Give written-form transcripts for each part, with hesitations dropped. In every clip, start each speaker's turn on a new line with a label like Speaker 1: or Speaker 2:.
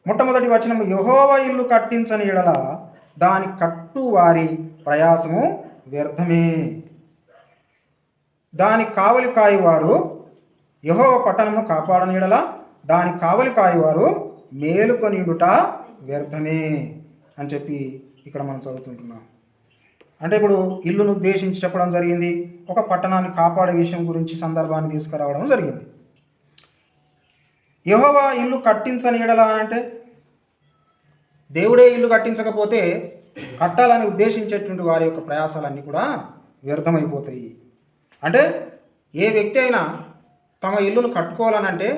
Speaker 1: మొట్టమొదటి వచనము, యెహోవా ఇల్లు కట్టించని ఎడల దాని కట్టు వారి ప్రయాసము వ్యర్థమే. దాని కావలి కాయువారు, యెహోవా పట్టణము కాపాడని ఎడల దాని కావలి కాయువారు మేలుకొనియుట వ్యర్థమే అని చెప్పి ఇక్కడ మనం చదువుతుంటున్నాం. అంటే ఇప్పుడు ఇల్లును ఉద్దేశించి చెప్పడం జరిగింది, ఒక పట్టణాన్ని కాపాడే విషయం గురించి సందర్భాన్ని తీసుకురావడం జరిగింది. యెహోవా ఇల్లు కట్టించని ఎడల అంటే దేవుడే ఇల్లు కట్టించకపోతే కట్టాలని ఉద్దేశించేటువంటి వారి యొక్క ప్రయాసాలన్నీ కూడా వ్యర్థమైపోతాయి. అంటే ఏ వ్యక్తి అయినా తమ ఇల్లును కట్టుకోవాలనంటే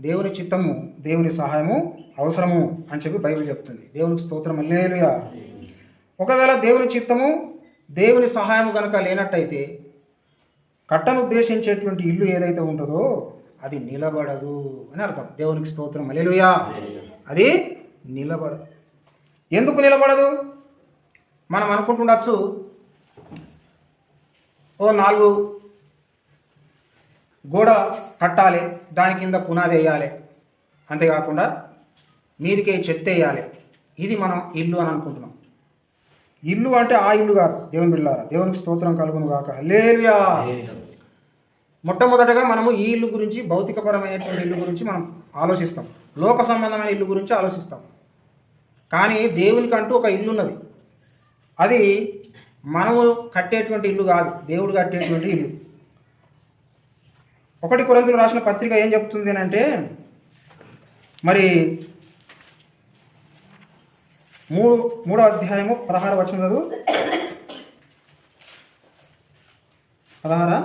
Speaker 1: దేవుని చిత్తము, దేవుని సహాయము అవసరము అని చెప్పి బైబిల్ చెప్తుంది. దేవునికి స్తోత్రం, హల్లెలూయా. ఒకవేళ దేవుని చిత్తము, దేవుని సహాయము కనుక లేనట్టయితే కట్టను ఉద్దేశించేటువంటి ఇల్లు ఏదైతే ఉంటుందో అది నిలబడదు అని అర్థం. దేవునికి స్తోత్రం, హల్లెలూయా. అది నిలబడదు. ఎందుకు నిలబడదు? మనం అనుకుంటుండొచ్చు, ఓ 4 గోడ కట్టాలి, దాని కింద పునాది వేయాలి, అంతేకాకుండా మీదికి చెత్త వేయాలి, ఇది మనం ఇల్లు అని అనుకుంటున్నాం. ఇల్లు అంటే ఆ ఇల్లు కాదు దేవుని బిడ్డలారా. దేవునికి స్తోత్రం కలుగును గాక, హల్లెలూయా. మొట్టమొదటగా మనము ఈ ఇల్లు గురించి, భౌతికపరమైనటువంటి ఇల్లు గురించి మనం ఆలోచిస్తాం, లోక సంబంధమైన ఇల్లు గురించి ఆలోచిస్తాం. కానీ దేవునికి అంటూ ఒక ఇల్లు ఉన్నది. అది మనము కట్టేటువంటి ఇల్లు కాదు, దేవుడు కట్టేటువంటి ఇల్లు. 1 కొరింథీయులకు రాసిన పత్రిక ఏం చెప్తుంది అంటే, మరి 3వ అధ్యాయము 16వ వచనం చదువు. 16.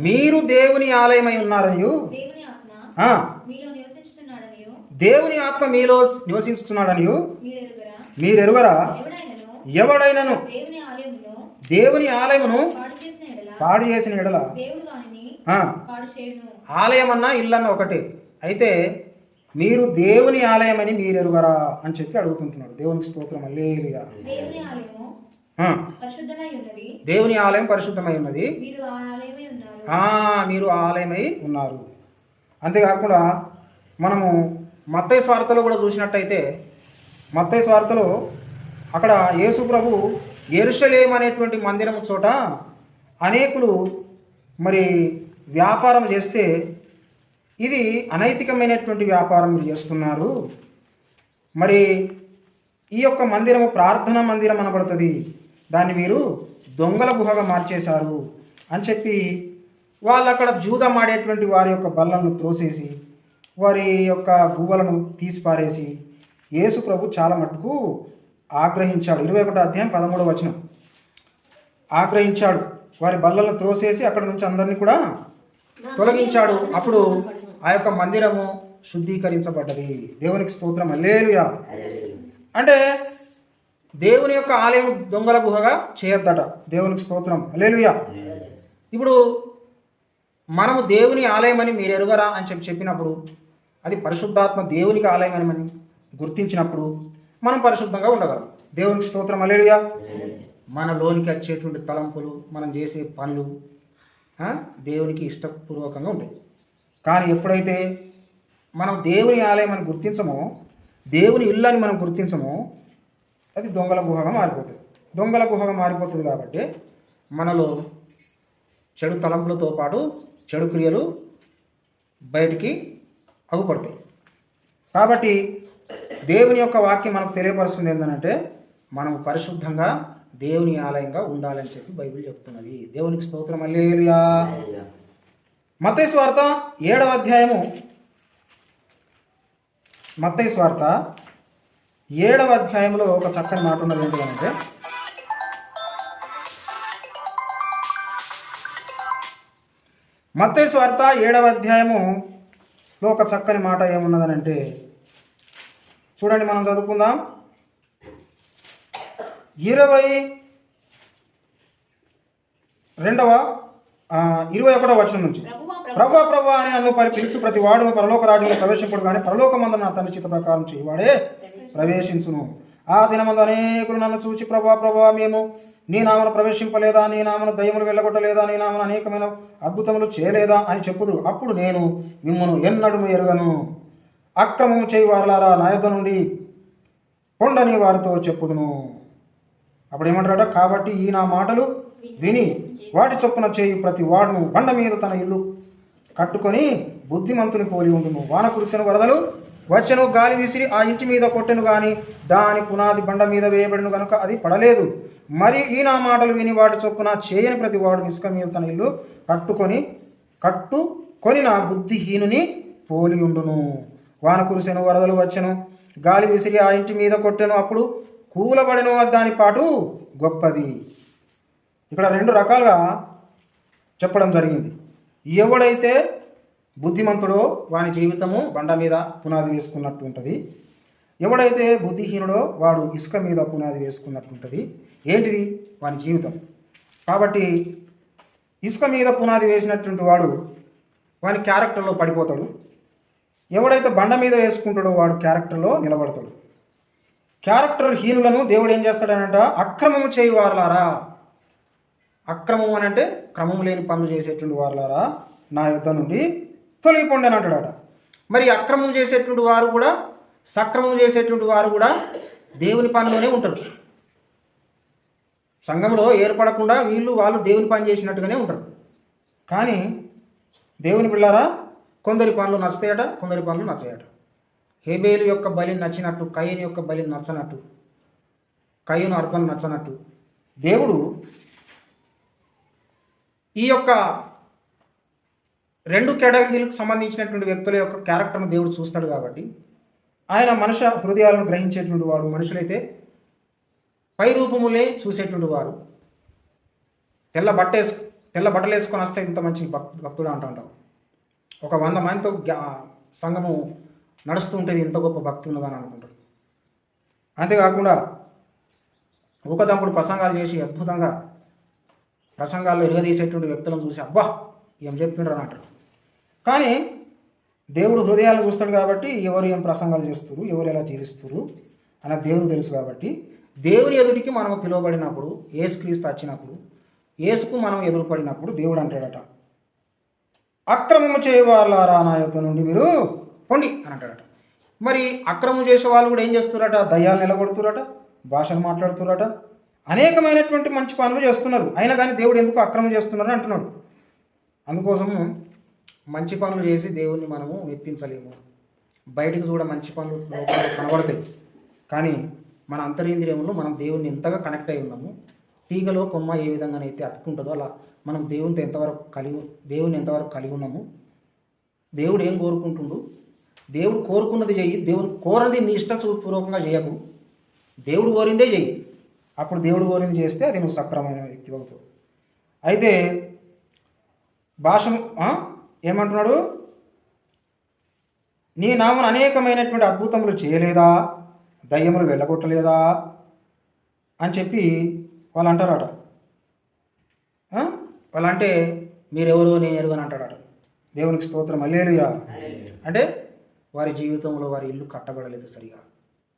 Speaker 1: మీరు దేవుని ఆలయమై ఉన్నారనియు దేవుని ఆత్మ మీలో నివసించుతున్నాడనియు మీరెరుగరా? ఎవడైనను దేవుని ఆలయమును పాడు చేసిన ఎడల, ఆలయమన్నా ఇల్లన్నా ఒకటే, అయితే మీరు దేవుని ఆలయమని మీరెరుగరా అని చెప్పి అడుగుతుంటున్నాడు. దేవునికి స్తోత్రం, హల్లెలూయా. దేవుని ఆలయం పరిశుద్ధమై ఉన్నది, మీరు ఆలయమై ఉన్నారు. అంతేకాకుండా మనము మత్తయి స్వార్థలో కూడా చూసినట్టయితే, మత్తయి స్వార్థలో అక్కడ యేసు ప్రభు యెరూషలేము అనేటువంటి మందిరము చోట అనేకులు మరి వ్యాపారం చేస్తే, ఇది అనైతికమైనటువంటి వ్యాపారం మీరు చేస్తున్నారు, మరి ఈ యొక్క మందిరము ప్రార్థనా మందిరం అనబడుతుంది, దాన్ని మీరు దొంగల గుహగా మార్చేశారు అని చెప్పి వాళ్ళు అక్కడ జూదం ఆడేటువంటి వారి యొక్క బల్లను త్రోసేసి, వారి యొక్క గువ్వలను తీసిపారేసి యేసు ప్రభు చాలా మటుకు ఆగ్రహించాడు. 21వ అధ్యాయం 13వ వచనం. ఆగ్రహించాడు, వారి బల్లను త్రోసేసి అక్కడ నుంచి అందరినీ కూడా తొలగించాడు. అప్పుడు ఆ యొక్క మందిరము శుద్ధీకరించబడ్డది. దేవునికి స్తోత్రం, హల్లెలూయా. అంటే దేవుని యొక్క ఆలయం దొంగల గుహగా చేయొద్దట. దేవునికి స్తోత్రం, హల్లెలూయా. ఇప్పుడు మనము దేవుని ఆలయం అని మీరు ఎరుగరా అని చెప్పినప్పుడు, అది పరిశుద్ధాత్మ దేవునికి ఆలయం అని మనం గుర్తించినప్పుడు మనం పరిశుద్ధంగా ఉండగలం. దేవునికి స్తోత్రం, హల్లెలూయా. మనలోనికి వచ్చేటువంటి తలంపులు, మనం చేసే పనులు దేవునికి ఇష్టపూర్వకంగా ఉంటాయి. కానీ ఎప్పుడైతే మనం దేవుని ఆలయం అని గుర్తించమో, దేవుని ఇల్లు అని మనం గుర్తించమో, అది దొంగల గుహగా మారిపోతుంది. దొంగల గుహగా మారిపోతుంది కాబట్టి మనలో చెడు తలంపులతో పాటు చెడు క్రియలు బయటికి అగుపడతాయి. కాబట్టి దేవుని యొక్క వాక్యం మనకు తెలియపరుస్తుంది ఏంటంటే, మనం పరిశుద్ధంగా దేవుని ఆలయంగా ఉండాలని చెప్పి బైబిల్ చెప్తున్నది. దేవునికి స్తోత్రం, హల్లెలూయా. మత్తయి సువార్త 7వ అధ్యాయము, మత్తయి సువార్త 7వ అధ్యాయంలో ఒక చక్కని మాట ఉన్నది. ఏంటంటే, మత్తయి సువార్త 7వ అధ్యాయములో ఒక చక్కని మాట ఏమున్నదనంటే, చూడండి, మనం చదువుకుందాం. 21వ వచనం నుంచి, ప్రభువా ప్రభువా అని నన్ను పిలుచు ప్రతి వాడును పరలోక రాజ్యంలో ప్రవేశింపడు, కానీ పరలోకమందున నా తండ్రి చిత్త ప్రకారం చేయవాడే ప్రవేశించును. ఆ దినమందు అనేకులు నన్ను చూచి ప్రభా ప్రభా మేము నీ నామను ప్రవేశింపలేదా, నీ నామను దయ్యములు వెళ్ళగొట్టలేదా, నీ నామను అనేకమైన అద్భుతములు చేయలేదా అని చెప్పుదురు. అప్పుడు నేను మిమ్మను ఎన్నడూ ఎరుగను, అక్రమము చేయి వారలారా నా యొద్ద నుండి పొండని వారితో చెప్పుదును. అప్పుడు ఏమంటారట, కాబట్టి ఈ నా మాటలు విని వాటి చొప్పున చేయి ప్రతి వాడును బండ మీద తన ఇల్లు కట్టుకొని బుద్ధిమంతుని పోలి ఉండును. వాన కురిసిన వరదలు వచ్చెను, గాలి విసిరి ఆ ఇంటి మీద కొట్టెను, గాని దాని పునాది బండ మీద వేయబడిను గనుక అది పడలేదు. మరి ఈ నా మాటలు విని వాటి చొప్పున చేయని ప్రతి వాడు ఇసుక మీద తన ఇల్లు కట్టుకొని నా బుద్ధిహీనుని పోలి ఉండును. వాన కురిసెను, వరదలు వచ్చెను, గాలి విసిరి ఆ ఇంటి మీద కొట్టెను, అప్పుడు కూలబడెను, దాని పాటు గొప్పది. ఇక్కడ రెండు రకాలుగా చెప్పడం జరిగింది. ఎవడైతే బుద్ధిమంతుడో వాని జీవితము బండ మీద పునాది వేసుకున్నట్టు ఉంటుంది, ఎవడైతే బుద్ధిహీనుడో వాడు ఇసుక మీద పునాది వేసుకున్నట్టు ఉంటుంది. ఏంటిది? వాని జీవితం. కాబట్టి ఇసుక మీద పునాది వేసినటువంటి వాడు వాని క్యారెక్టర్లో పడిపోతాడు. ఎవడైతే బండ మీద వేసుకుంటాడో వాడు క్యారెక్టర్లో నిలబడతాడు. క్యారెక్టర్ హీనులను దేవుడు ఏం చేస్తాడనంట, అక్రమము చేయి వారలారా. అక్రమం అని అంటే క్రమము లేని పనులు చేసేటువంటి వారలారా నా యొద్ద నుండి తొలగిపోండి అని అంటాడట. మరి అక్రమం చేసేటువంటి వారు కూడా, సక్రమం చేసేటువంటి వారు కూడా దేవుని పనిలోనే ఉంటారు. సంఘంలో ఏర్పడకుండా వాళ్ళు దేవుని పని చేసినట్టుగానే ఉంటారు. కానీ దేవుని పిల్లారా, కొందరి పనులు నచ్చుతాయట, కొందరి పనులు నచ్చాయట. హేబేలు యొక్క బలి నచ్చినట్టు కయీను యొక్క బలి నచ్చనట్టు, కయీను అర్పణ నచ్చనట్టు దేవుడు ఈ యొక్క రెండు కేటగిరీలకు సంబంధించినటువంటి వ్యక్తుల యొక్క క్యారెక్టర్ను దేవుడు చూస్తాడు. కాబట్టి ఆయన మనుష్య హృదయాలను గ్రహించేటువంటి వాడు. మనుషులైతే పై రూపములే చూసేటువంటి వారు. తెల్ల బట్టలు వేసుకొని వస్తే ఇంత మంచి భక్తుడు అంటుంటావు. ఒక 100 మందితో సంఘము నడుస్తూ ఉంటుంది, ఎంత గొప్ప భక్తి ఉన్నదని అనుకుంటారు. అంతేకాకుండా ఊకదంపుడు ప్రసంగాలు చేసి అద్భుతంగా ప్రసంగాల్లో ఎరగదీసేటువంటి వ్యక్తులను చూసి అబ్బా ఏం చెప్పిండ్రు అని అంటారు. కానీ దేవుడు హృదయాలను చూస్తాడు. కాబట్టి ఎవరు ఏం ప్రసంగాలు చేస్తారు, ఎవరు ఎలా జీవిస్తారు అన్న దేవుడు తెలుసు. కాబట్టి దేవుని ఎదుటికి మనం పిలువబడినప్పుడు, యేసుక్రీస్తు వచ్చినప్పుడు, యేసుకు మనం ఎదురుపడినప్పుడు దేవుడు అంటాడట, అక్రమము చేయవారులారా నా యొద్ద నుండి మీరు పొండి అని అంటాడట. మరి అక్రమం చేసే వాళ్ళు కూడా ఏం చేస్తున్నారట, దయ్యాలు నిలగొడుతురట, భాషలు మాట్లాడుతురట, అనేకమైనటువంటి మంచి పనులు చేస్తున్నారు. అయినా కానీ దేవుడు ఎందుకు అక్రమం చేస్తున్నారని అంటున్నాడు. అందుకోసము మంచి పనులు చేసి దేవుణ్ణి మనము మెప్పించలేము. బయటికి కూడా మంచి పనులు కనబడతాయి, కానీ మన అంతరింద్రియంలో మనం దేవుణ్ణి ఎంతగా కనెక్ట్ అయి ఉన్నాము. తీగలో కొమ్మ ఏ విధంగానైతే అతుక్కుంటుందో అలా మనం దేవునితో దేవుని ఎంతవరకు కలిగి ఉన్నాము. దేవుడు ఏం కోరుకుంటుండు, దేవుడు కోరుకున్నది చెయ్యి, దేవుడు కోరది నీ ఇష్టపూర్వకంగా చేయకు, దేవుడు కోరిందే చెయ్యి. అప్పుడు దేవుడు కోరింది చేస్తే అది నువ్వు సక్రమైన వ్యక్తి అవుతావు. అయితే భాషను ఏమంటున్నాడు, నీ నామను అనేకమైనటువంటి అద్భుతములు చేయలేదా, దయ్యములు వెళ్ళగొట్టలేదా అని చెప్పి వాళ్ళు అంటారట. వాళ్ళంటే మీరెవరో నేను ఎరుగని అంటాడట. దేవునికి స్తోత్రం, హల్లెలూయా. అంటే వారి జీవితంలో వారి ఇల్లు కట్టబడలేదు సరిగా,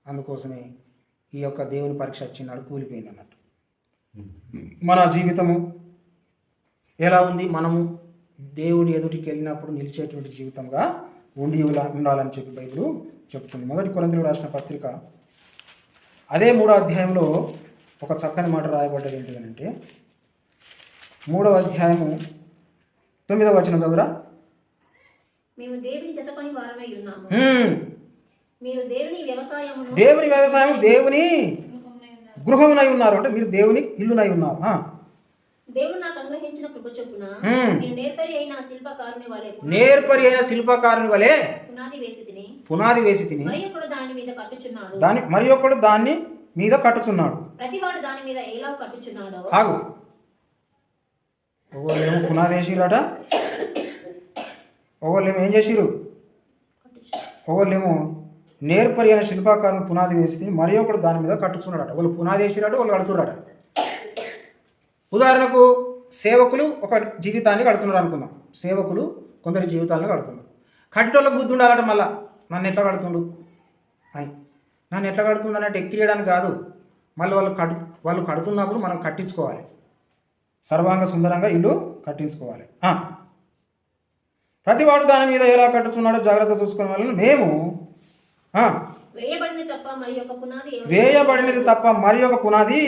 Speaker 1: అందుకోసమే ఈ యొక్క దేవుని పరీక్ష వచ్చినాడు కూలిపోయింది అన్నట్టు. మన జీవితము ఎలా ఉంది, మనము దేవుని ఎదుటికి వెళ్ళినప్పుడు నిలిచేటువంటి జీవితంగా ఉండాలని చెప్పి బైబిల్ చెప్తుంది. 1 కొరింథీయులకు రాసిన పత్రిక అదే 3వ అధ్యాయంలో ఒక చక్కని మాట రాయబడ్డది. ఏంటిదనంటే 3వ అధ్యాయము 9వ వచనం చదువురా.
Speaker 2: మేము దేవుని జతపని వారమై ఉన్నాము. మీరు దేవుని వ్యవసాయం
Speaker 1: దేవుని గృహమునై ఉన్నారు. అంటే మీరు దేవుని ఇల్లునై ఉన్నారు.
Speaker 2: దేవుడు నాకు అనుగ్రహించిన కృప చొప్పున నేను నేర్పరి అయిన శిల్పకారుని వలె పునాది వేసి తిని మరి ఒకడు దాని మీద కట్టుచున్నాడు. ప్రతివాడు దాని మీద ఎలా కట్టుచున్నాడో ఆగు. ఓళ్ళేమో పునాది వేసిరట, ఓళ్ళేమో ఏం చేసిరు, ఓళ్ళేమో నేర్పరి అయిన శిల్పకారుని పునాది వేసి మరి ఒకడు దాని మీద కట్టుచున్నాడట. వాళ్ళు పునాది వేసిరాడు, వాళ్ళు కడుతున్నారట. ఉదాహరణకు సేవకులు ఒక జీవితాన్ని కడుతున్నారు అనుకుందాం. సేవకులు కొందరి జీవితాలను కడుతున్నారు. కట్టేటోళ్ళకి బుద్ధి ఉండాలట, మళ్ళా నన్ను ఎట్లా కడుతుండు అని.
Speaker 1: నన్ను ఎట్లా కడుతుందన్నట్టు ఎక్కియడానికి కాదు, మళ్ళీ వాళ్ళు కడుతున్నప్పుడు మనం కట్టించుకోవాలి, సర్వాంగ సుందరంగా ఇల్లు కట్టించుకోవాలి. ప్రతివాడు దాని మీద ఎలా కట్టుతున్నాడో జాగ్రత్త చూసుకునే వాళ్ళని మేము
Speaker 2: వేయబడినది తప్ప
Speaker 1: మరి ఒక పునాది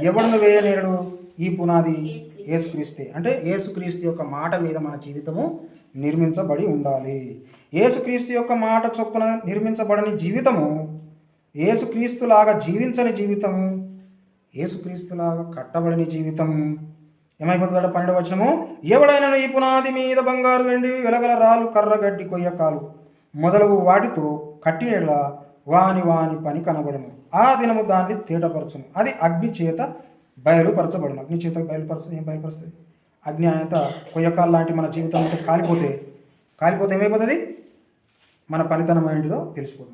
Speaker 1: ఎవడును వేయనేరడు, ఈ పునాది యేసుక్రీస్తే. అంటే యేసుక్రీస్తు యొక్క మాట మీద మన జీవితము నిర్మించబడి ఉండాలి. యేసుక్రీస్తు యొక్క మాట చొప్పున నిర్మించబడని జీవితము, యేసుక్రీస్తులాగా జీవించని జీవితము, యేసుక్రీస్తులాగా కట్టబడని జీవితం ఏమైపోతుందట? 12వ వచనము, ఎవడైనా ఈ పునాది మీద బంగారు వెండి వెలగల రాళ్ళు కర్ర గడ్డి కొయ్యకాలు మొదలగు వాటితో కట్టినట్ల వాని పని కనబడను, ఆ దినము దాన్ని తేటపరచును, అది అగ్ని చేత బయలుపరచబడును. అగ్ని చేత ఏం బయలుపరుస్తుంది? అగ్ని ఆయత కొయ్యకాలు లాంటి మన జీవితం అంటే కాలిపోతే ఏమైపోతుంది? మన పనితనం ఏంటిదో తెలిసిపోతుంది.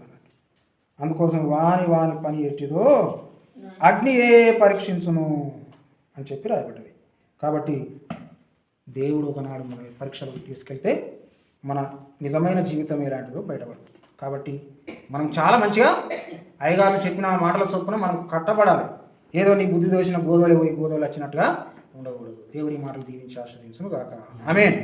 Speaker 1: అందుకోసం వాని పని ఎట్టిదో అగ్నియే పరీక్షించును అని చెప్పి రాయబడ్డది. కాబట్టి దేవుడు ఒకనాడు మన పరీక్షలకు తీసుకెళ్తే మన నిజమైన జీవితం ఎలాంటిదో బయటపడుతుంది. కాబట్టి మనం చాలా మంచిగా అయ్యగారు చెప్పిన మాటల చొప్పున మనం కట్టబడాలి. ఏదో నీ బుద్ధి దోచిన గోదోలు పోయి గోదోలు వచ్చినట్టుగా ఉండకూడదు. దేవుడి మాటలు దీవించి ఆశ్రదించును గాక. ఆమేన్.